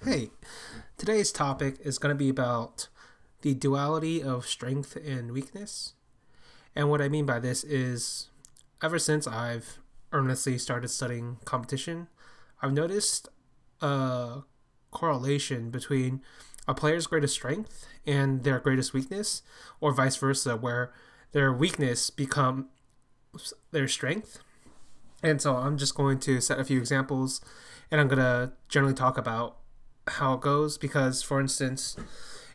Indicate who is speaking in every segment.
Speaker 1: Hey, today's topic is going to be about the duality of strength and weakness. And what I mean by this is, ever since I've earnestly started studying competition, I've noticed a correlation between a player's greatest strength and their greatest weakness, or vice versa, where their weakness becomes their strength. And so I'm just going to set a few examples, and I'm going to generally talk about how it goes because, for instance,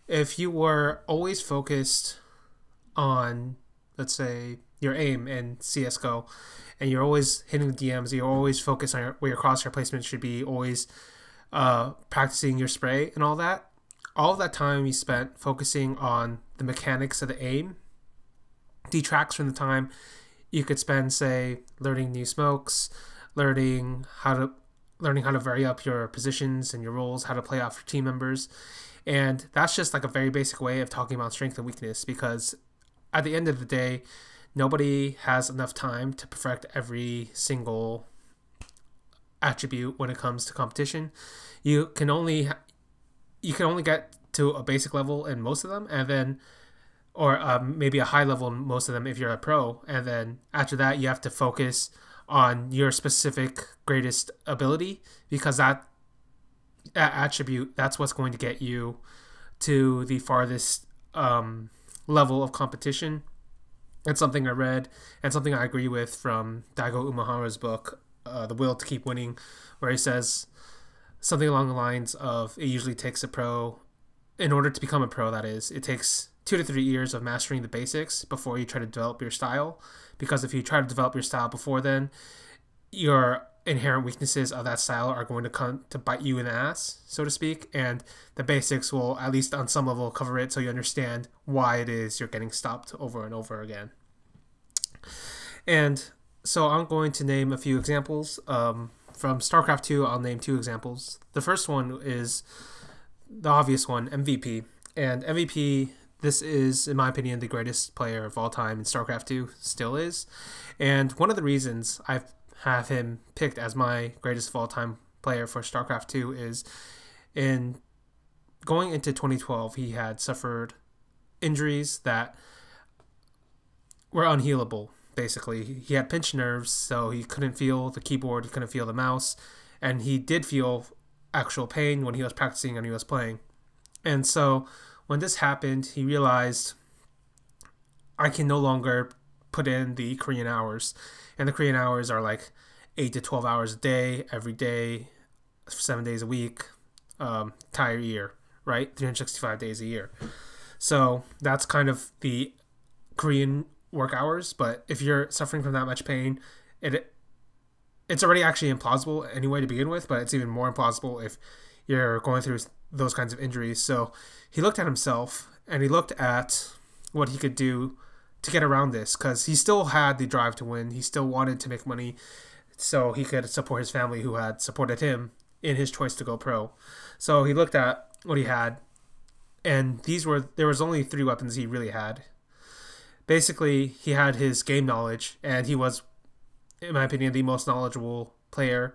Speaker 1: if you were always focused on, let's say, your aim in CSGO, and you're always hitting the DMs, you're always focused on where your crosshair placement should be, always practicing your spray and all of that time you spent focusing on the mechanics of the aim detracts from the time you could spend, say, learning new smokes, learning how to vary up your positions and your roles, how to play off your team members. And that's just like a very basic way of talking about strength and weakness, because at the end of the day, nobody has enough time to perfect every single attribute when it comes to competition. You can only get to a basic level in most of them, and then or maybe a high level in most of them if you're a pro, and then after that you have to focus on your specific greatest ability, because that attribute, that's what's going to get you to the farthest level of competition. It's something I read and something I agree with from Daigo Umehara's book, The Will to Keep Winning, where he says something along the lines of, it usually takes a pro, in order to become a pro, that is, it takes 2 to 3 years of mastering the basics before you try to develop your style. Because if you try to develop your style before then, your inherent weaknesses of that style are going to come to bite you in the ass, so to speak, and the basics will, at least on some level, cover it so you understand why it is you're getting stopped over and over again. And so I'm going to name a few examples. From StarCraft 2, I'll name 2 examples. The first one is the obvious one, MVP. And MVP, this is, in my opinion, the greatest player of all time in StarCraft 2, still is. And one of the reasons I have him picked as my greatest of all time player for StarCraft 2 is, in going into 2012, he had suffered injuries that were unhealable. Basically, he had pinched nerves, so he couldn't feel the keyboard, he couldn't feel the mouse, and he did feel actual pain when he was practicing and he was playing. And so when this happened, he realized, I can no longer put in the Korean hours. And the Korean hours are like 8 to 12 hours a day, every day, 7 days a week, entire year, right? 365 days a year. So that's kind of the Korean work hours. But if you're suffering from that much pain, it's already actually implausible anyway to begin with, but it's even more implausible if you're going through those kinds of injuries. So he looked at himself and he looked at what he could do to get around this, because he still had the drive to win. He still wanted to make money so he could support his family, who had supported him in his choice to go pro. So he looked at what he had, and there was only 3 weapons he really had. Basically, he had his game knowledge, and he was, in my opinion, the most knowledgeable player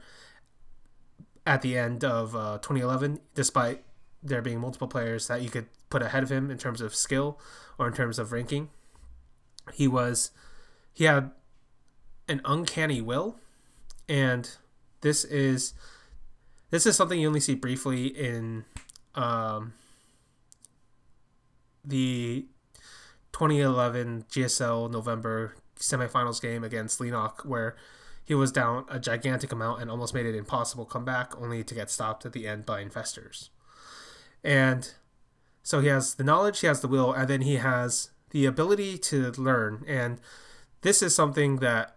Speaker 1: at the end of 2011, despite there being multiple players that you could put ahead of him in terms of skill or in terms of ranking. He had an uncanny will, and this is something you only see briefly in the 2011 GSL November semifinals game against Lenok, where he was down a gigantic amount and almost made it impossible comeback, only to get stopped at the end by infestors. And so he has the knowledge, he has the will, and then he has the ability to learn. And this is something that,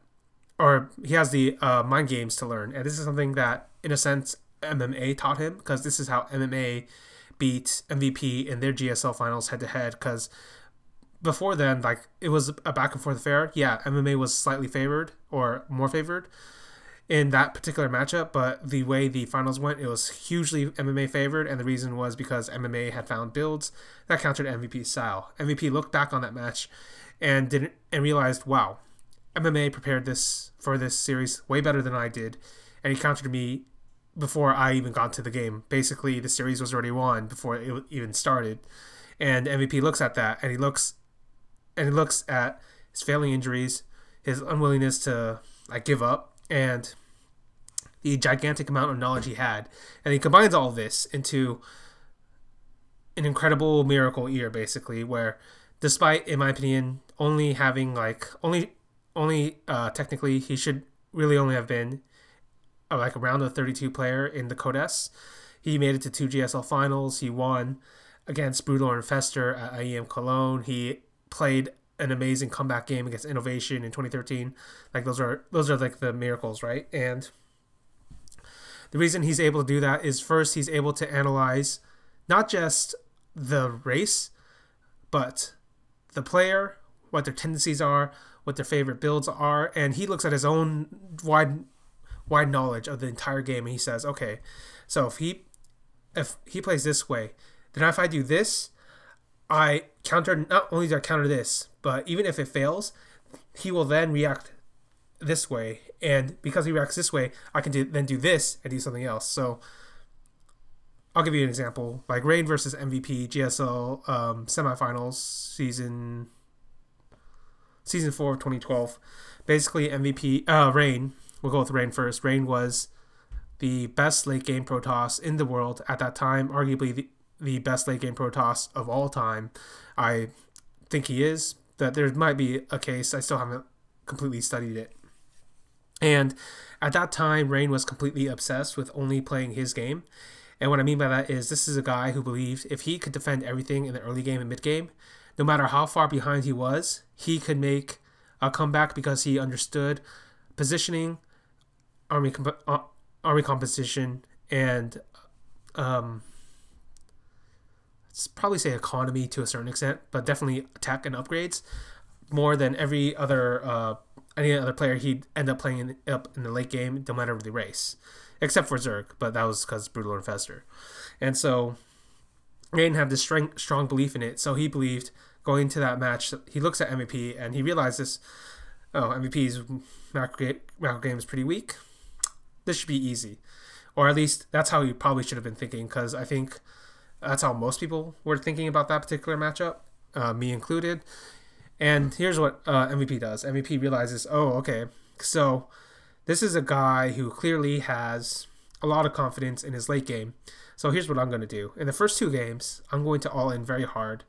Speaker 1: or he has the mind games to learn. And this is something that, in a sense, MMA taught him, because this is how MMA beat MVP in their GSL finals head to head. Because before then, like, it was a back and forth affair. Yeah, MMA was slightly favored, or more favored in that particular matchup, but the way the finals went, it was hugely MMA favored, and the reason was because MMA had found builds that countered MVP's style. MVP looked back on that match and realized, wow, MMA prepared this for this series way better than I did, and he countered me before I even got to the game. Basically, the series was already won before it even started. And MVP looks at that, and he looks at his failing injuries, his unwillingness to give up, and the gigantic amount of knowledge he had, and he combines all of this into an incredible miracle year, basically, where despite, in my opinion, only having technically he should really only have been a round of 32 player in the Codes. He made it to 2 GSL finals. He won against Brutal and Fester at IEM Cologne. He played an amazing comeback game against Innovation in 2013. Those are the miracles, right? And the reason he's able to do that is, first, he's able to analyze not just the race, but the player, what their tendencies are, what their favorite builds are, and he looks at his own wide knowledge of the entire game, and he says, okay, so if he plays this way, then if I do this, not only do I counter this, but even if it fails, he will then react this way, and because he reacts this way, I can then do this and do something else. So I'll give you an example, like Rain versus MVP GSL semifinals season 4 of 2012. Basically, Rain, we'll go with Rain first. Rain was the best late game Protoss in the world at that time, arguably the best late game Protoss of all time. I think he is, but there might be a case. I still haven't completely studied it. And at that time, Rain was completely obsessed with only playing his game. And what I mean by that is, this is a guy who believed if he could defend everything in the early game and mid game, no matter how far behind he was, he could make a comeback because he understood positioning, army composition, and let's probably say economy to a certain extent, but definitely attack and upgrades more than any other player. He'd end up playing up in the late game, no matter the race, except for Zerg, but that was because Brutal and Fester. And so Rain had this strong belief in it, so he believed going into that match, he looks at MVP and he realizes, MVP's macro game is pretty weak. This should be easy. Or at least that's how he probably should have been thinking, because I think that's how most people were thinking about that particular matchup, me included. And here's what MVP does. MVP realizes, so this is a guy who clearly has a lot of confidence in his late game. So here's what I'm going to do. In the first 2 games, I'm going to all in very hard.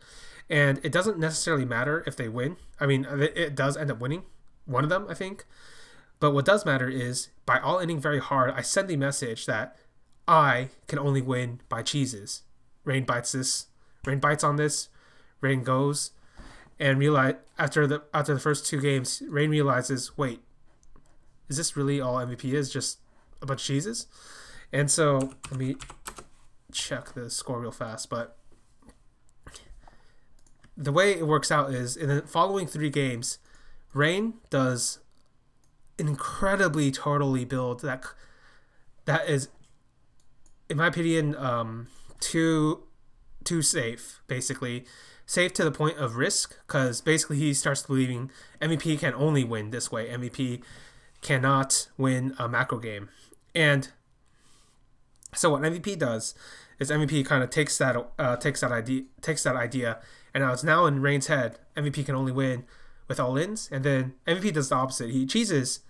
Speaker 1: And it doesn't necessarily matter if they win. I mean, it does end up winning one of them, I think. But what does matter is, by all-inning very hard, I send the message that I can only win by cheeses. Rain bites on this. Rain goes. And realize after the first 2 games, Rain realizes, wait, is this really all MVP is? Just a bunch of cheeses? And so, let me check the score real fast, but the way it works out is, in the following 3 games, Rain does an incredibly totally build that is, in my opinion, too safe, basically. Safe to the point of risk, because basically he starts believing MVP can only win this way. MVP cannot win a macro game. And so what MVP does is MVP kind of takes that idea, and now it's now in Rain's head. MVP can only win with all-ins, and then MVP does the opposite. He cheeses,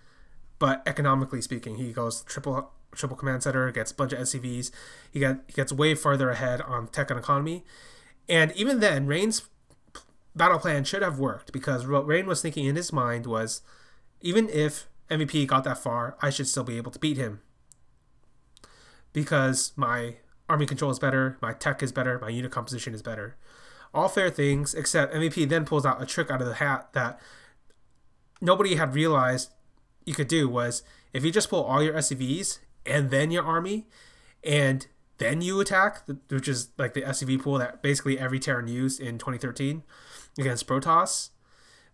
Speaker 1: but economically speaking, he goes triple command center, gets a bunch of SCVs. He gets way further ahead on tech and economy. And even then, Rain's battle plan should have worked, because what Rain was thinking in his mind was, even if MVP got that far, I should still be able to beat him, because my army control is better, my tech is better, my unit composition is better. All fair things, except MVP then pulls out a trick out of the hat that nobody had realized you could do, was if you just pull all your SCVs and then your army, and then you attack, which is like the SCV pool that basically every Terran used in 2013 against Protoss,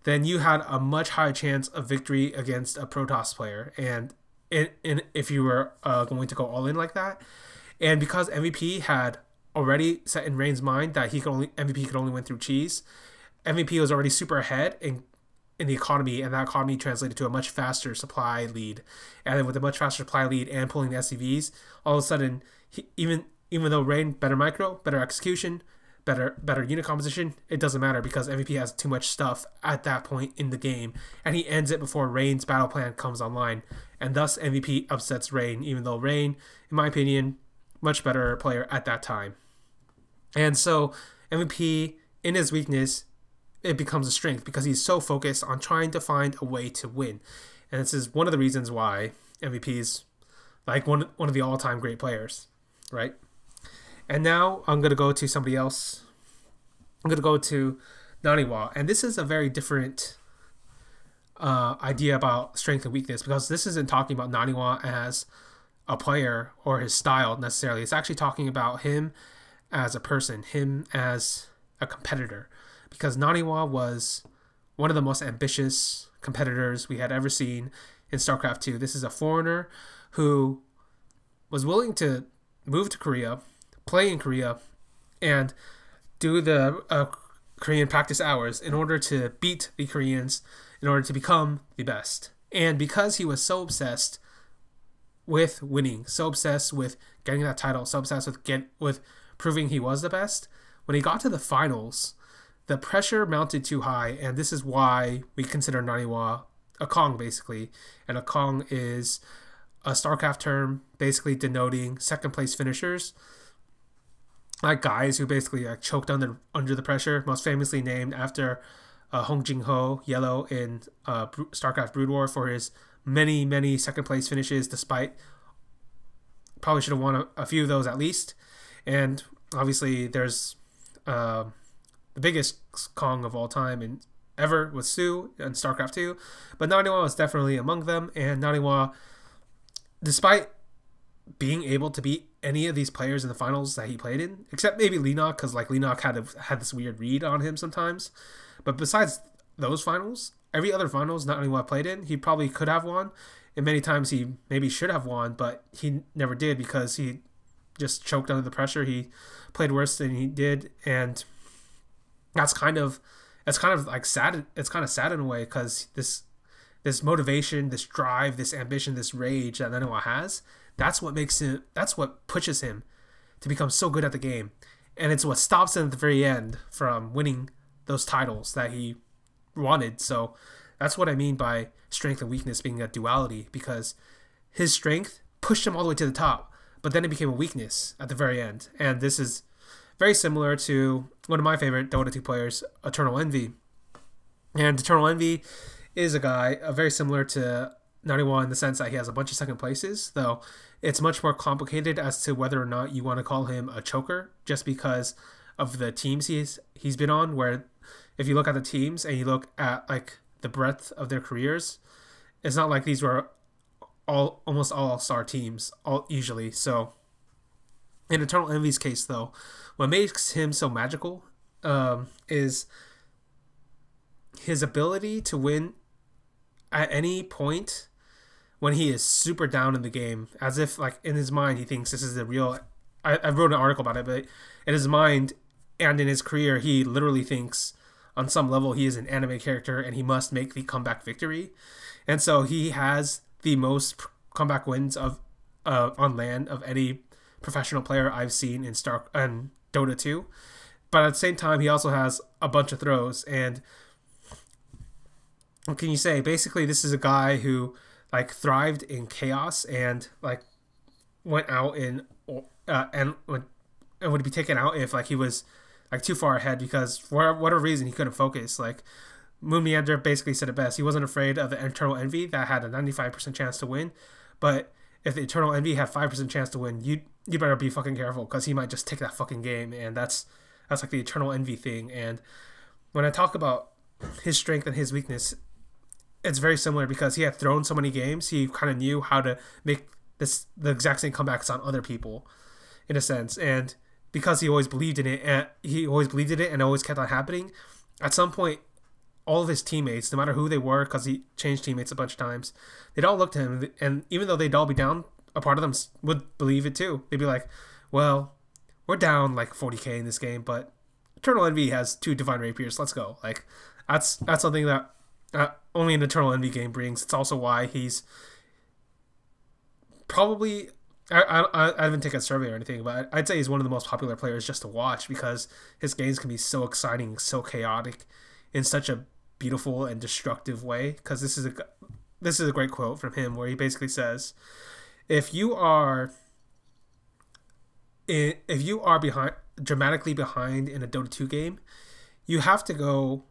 Speaker 1: then you had a much higher chance of victory against a Protoss player. And if you were going to go all in like that, and because MVP had already set in Rain's mind that MVP could only win through cheese, MVP was already super ahead, and in the economy, and that economy translated to a much faster supply lead. And then with a much faster supply lead and pulling the SCVs, all of a sudden, even though Rain better micro, better execution, better unit composition, it doesn't matter because MVP has too much stuff at that point in the game, and he ends it before Rain's battle plan comes online, and thus MVP upsets Rain, even though Rain, in my opinion, much better player at that time. And so MVP, in his weakness, it becomes a strength because he's so focused on trying to find a way to win. And this is one of the reasons why MVP is like one of the all-time great players, right? And now I'm going to go to somebody else. I'm going to go to Naniwa. And this is a very different idea about strength and weakness, because this isn't talking about Naniwa as a player or his style necessarily. It's actually talking about him as a person, him as a competitor. Because Naniwa was one of the most ambitious competitors we had ever seen in StarCraft 2. This is a foreigner who was willing to move to Korea, play in Korea, and do the Korean practice hours in order to beat the Koreans, in order to become the best. And because he was so obsessed with winning, so obsessed with getting that title, so obsessed with proving he was the best, when he got to the finals, the pressure mounted too high, and this is why we consider Naniwa a Kong, basically. And a Kong is a StarCraft term basically denoting second place finishers, like guys who basically like choked under the pressure, most famously named after Hong Jing-ho, Yellow, in StarCraft Brood War, for his many second place finishes, despite probably should have won a few of those at least. And obviously there's the biggest Kong of all time and ever was Su in StarCraft 2, but Naniwa was definitely among them. And Naniwa, despite being able to beat any of these players in the finals that he played in, except maybe Leenock, because like Leenock had this weird read on him sometimes, but besides those finals, every other finals Naniwa played in, he probably could have won, and many times he maybe should have won, but he never did because he just choked under the pressure. He played worse than he did, and it's kind of like sad. It's kind of sad in a way, because this motivation, this drive, this ambition, this rage that Naniwa has, that's what pushes him to become so good at the game, and it's what stops him at the very end from winning those titles that he wanted. So that's what I mean by strength and weakness being a duality, because his strength pushed him all the way to the top, but then it became a weakness at the very end. And this is very similar to one of my favorite Dota 2 players, Eternal Envy. And Eternal Envy is a guy very similar to Naniwa in the sense that he has a bunch of second places, though it's much more complicated as to whether or not you want to call him a choker, just because of the teams he's been on, where if you look at the teams and you look at like the breadth of their careers, it's not like these were almost all-star teams usually. So in Eternal Envy's case, though, what makes him so magical is his ability to win at any point when he is super down in the game, as if like in his mind he thinks this is the real. I wrote an article about it, but in his mind and in his career, he literally thinks on some level he is an anime character and he must make the comeback victory. And so he has the most comeback wins of on land of any professional player I've seen in Dota 2. But at the same time, he also has a bunch of throws. And what can you say? Basically, this is a guy who like thrived in chaos and like went out in and would be taken out if like he was like too far ahead, because for whatever reason he couldn't focus. Like Moon Meander basically said it best. He wasn't afraid of the Eternal Envy that had a 95% chance to win, but if the Eternal Envy had 5% chance to win, you better be fucking careful, because he might just take that fucking game. And that's like the Eternal Envy thing. And when I talk about his strength and his weakness, it's very similar, because he had thrown so many games, he kind of knew how to make the exact same comebacks on other people, in a sense. And because he always believed in it, and always kept on happening, at some point, all of his teammates, no matter who they were, because he changed teammates a bunch of times, they'd all look to him, and even though they'd all be down, a part of them would believe it too. They'd be like, well, we're down like 40k in this game, but Eternal Envy has 2 Divine Rapiers, let's go. Like that's something that only an Eternal Envy game brings. It's also why he's probably I haven't taken a survey or anything, but I'd say he's one of the most popular players just to watch because his games can be so exciting, so chaotic, in such a beautiful and destructive way. Because this is a great quote from him where he basically says, "If you are behind dramatically behind in a Dota 2 game, you have to go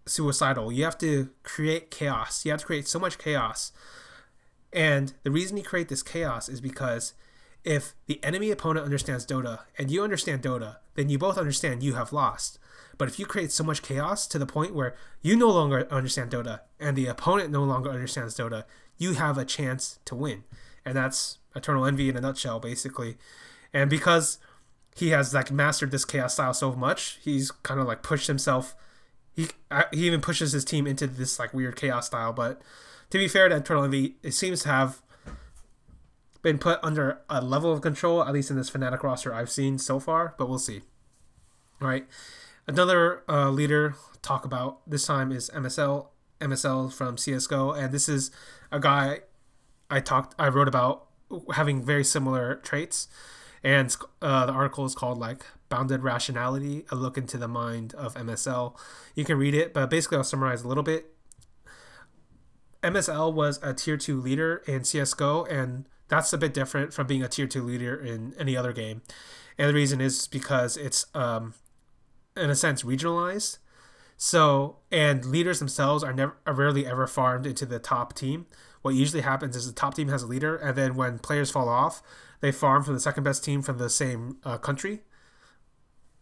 Speaker 1: suicidal. You have to create chaos. You have to create so much chaos." And the reason you create this chaos is because if the enemy opponent understands Dota and you understand Dota, then you both understand you have lost. But if you create so much chaos to the point where you no longer understand Dota and the opponent no longer understands Dota, you have a chance to win. And that's Eternal Envy in a nutshell, basically. And because he has like mastered this chaos style so much, he's kind of like pushed himself. He even pushes his team into this like weird chaos style. But to be fair to Eternal Envy, it seems to have been put under a level of control, at least in this Fnatic roster I've seen so far, but we'll see. All right. Another leader talk about this time is MSL from CSGO, and this is a guy I wrote about having very similar traits, and the article is called like Bounded Rationality, a look into the mind of MSL. You can read it, but basically I'll summarize a little bit. MSL was a tier 2 leader in CSGO, and that's a bit different from being a tier 2 leader in any other game. And the reason is because it's, in a sense, regionalized. So, and leaders themselves are rarely ever farmed into the top team. What usually happens is the top team has a leader, and then when players fall off, they farm from the second best team from the same country.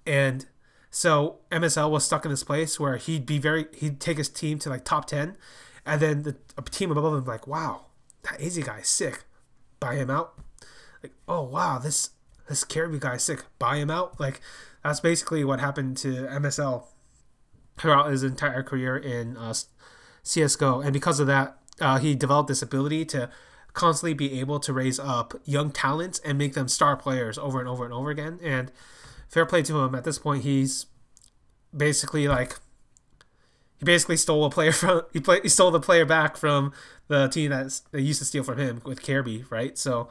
Speaker 1: And so MSL was stuck in this place where he'd take his team to like top 10, and then a team above him like, wow, that Easy guy is sick, buy him out. Like, oh wow, this Caribou guy is sick, buy him out. Like, that's basically what happened to MSL throughout his entire career in CSGO, and because of that, he developed this ability to constantly be able to raise up young talents and make them star players over and over and over again. And fair play to him. At this point, he's basically like, he basically stole a player from he stole the player back from the team that used to steal from him with Kirby, right? So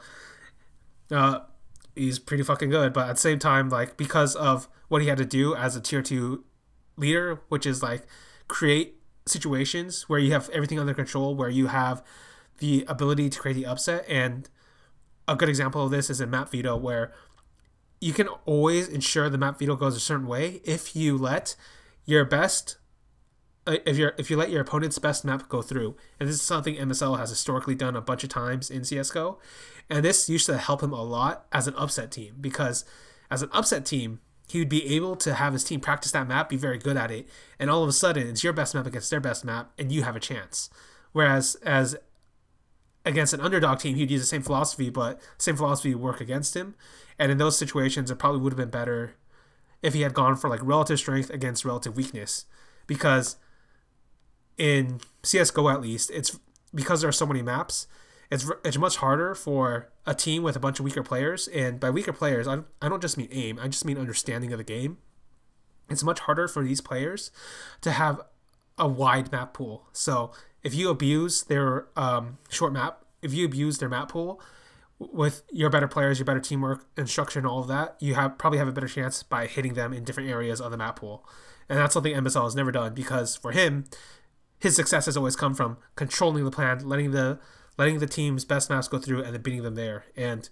Speaker 1: he's pretty fucking good. But at the same time, like, because of what he had to do as a tier 2 leader, which is like create situations where you have everything under control, where you have the ability to create the upset. And a good example of this is in map veto, where you can always ensure the map veto goes a certain way if you let your best if you let your opponent's best map go through. And this is something MSL has historically done a bunch of times in CSGO, and this used to help him a lot as an upset team, because as an upset team, he would be able to have his team practice that map, be very good at it, and all of a sudden it's your best map against their best map, and you have a chance. Whereas as against an underdog team, he'd use the same philosophy, but the same philosophy would work against him. And in those situations, it probably would have been better if he had gone for like relative strength against relative weakness. Because in CSGO, at least, it's because there are so many maps, it's much harder for a team with a bunch of weaker players. And by weaker players, I don't just mean aim, I just mean understanding of the game. It's much harder for these players to have a wide map pool. So if you abuse their if you abuse their map pool with your better players, your better teamwork and structure and all of that, you probably have a better chance by hitting them in different areas of the map pool. And that's something MSL has never done, because for him, his success has always come from controlling the plan, letting the team's best maps go through, and then beating them there. And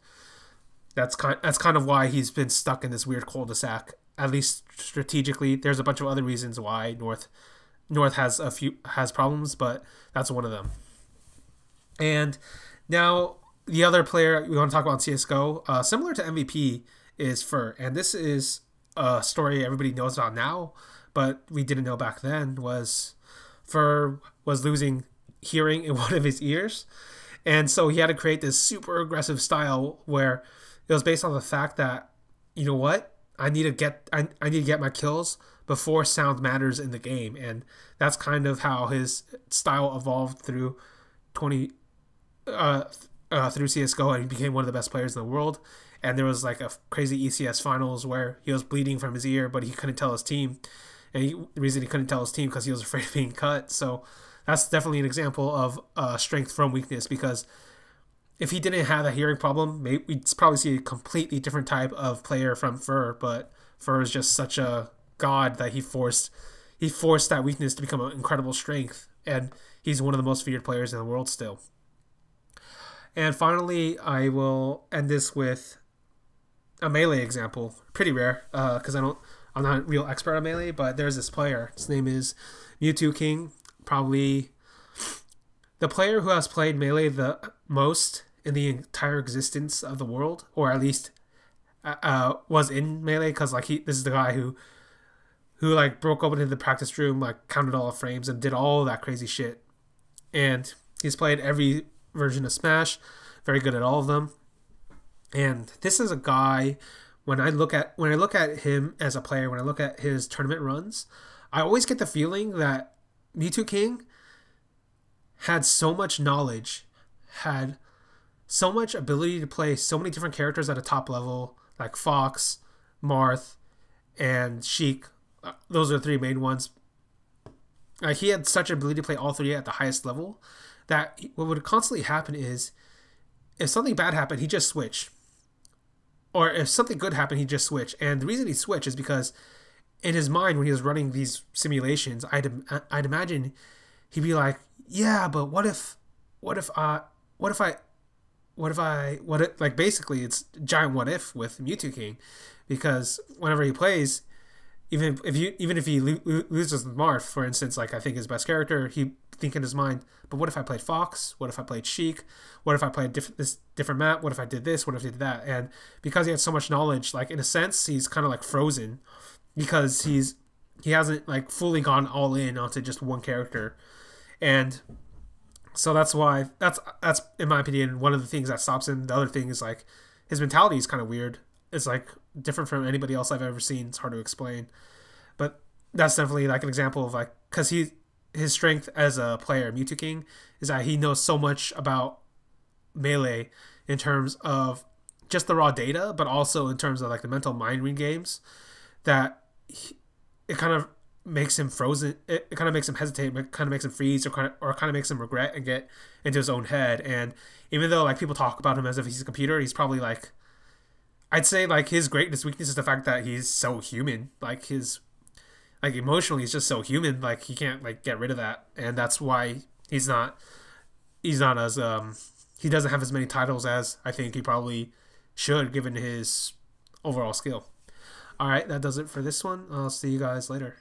Speaker 1: that's kind of why he's been stuck in this weird cul-de-sac, at least strategically. There's a bunch of other reasons why North has problems, but that's one of them. And now the other player we want to talk about in CSGO, similar to MVP, is Fur. And this is a story everybody knows about now, but we didn't know back then. Fur was losing hearing in one of his ears, and so he had to create this super aggressive style where it was based on the fact that, you know what, I need to get my kills before sound matters in the game. And that's kind of how his style evolved through CSGO, and he became one of the best players in the world. And there was like a crazy ECS finals where he was bleeding from his ear, but he couldn't tell his team. and the reason he couldn't tell his team because he was afraid of being cut. So that's definitely an example of strength from weakness, because if he didn't have a hearing problem, we'd probably see a completely different type of player from Fur. But Fur is just such a god that he forced that weakness to become an incredible strength, and he's one of the most feared players in the world still. And finally, I will end this with a Melee example. Pretty rare, because I'm not a real expert on Melee, but there's this player. His name is Mewtwo King, probably the player who has played Melee the most in the entire existence of the world, or at least was in Melee, because like this is the guy who like broke open into the practice room, like counted all the frames and did all that crazy shit. And he's played every version of Smash, very good at all of them. And this is a guy, when I look at him as a player, when I look at his tournament runs, I always get the feeling that Mewtwo King had so much knowledge, had so much ability to play so many different characters at a top level, like Fox, Marth, and Sheik. Those are the three main ones. He had such ability to play all three at the highest level that what would constantly happen is, if something bad happened, he'd just switch. Or if something good happened, he'd just switch. And the reason he'd switch is because in his mind, when he was running these simulations, I'd imagine he'd be like, yeah, but what if like basically it's giant what if with Mewtwo King, because whenever he plays, even if he loses with Marth, for instance, like I think his best character, he think in his mind, but what if I played Fox? What if I played Sheik? What if I played this different map? What if I did this? What if I did that? And because he had so much knowledge, like in a sense, he's kind of like frozen, because he hasn't like fully gone all in onto just one character. And so that's why that's in my opinion one of the things that stops him. The other thing is like his mentality is kind of weird. It's like different from anybody else I've ever seen. It's hard to explain, but that's definitely like an example of like, because his strength as a player, Mewtwo King, is that he knows so much about Melee in terms of just the raw data, but also in terms of like the mental mind read games, that it kind of makes him frozen. It kind of makes him hesitate, it kind of makes him freeze, or kind of makes him regret and get into his own head. And even though like people talk about him as if he's a computer, he's probably like, I'd say like his greatest weakness is the fact that he's so human. Like like emotionally, he's just so human. Like he can't like get rid of that, and that's why he's not as he doesn't have as many titles as I think he probably should, given his overall skill. All right, that does it for this one. I'll see you guys later.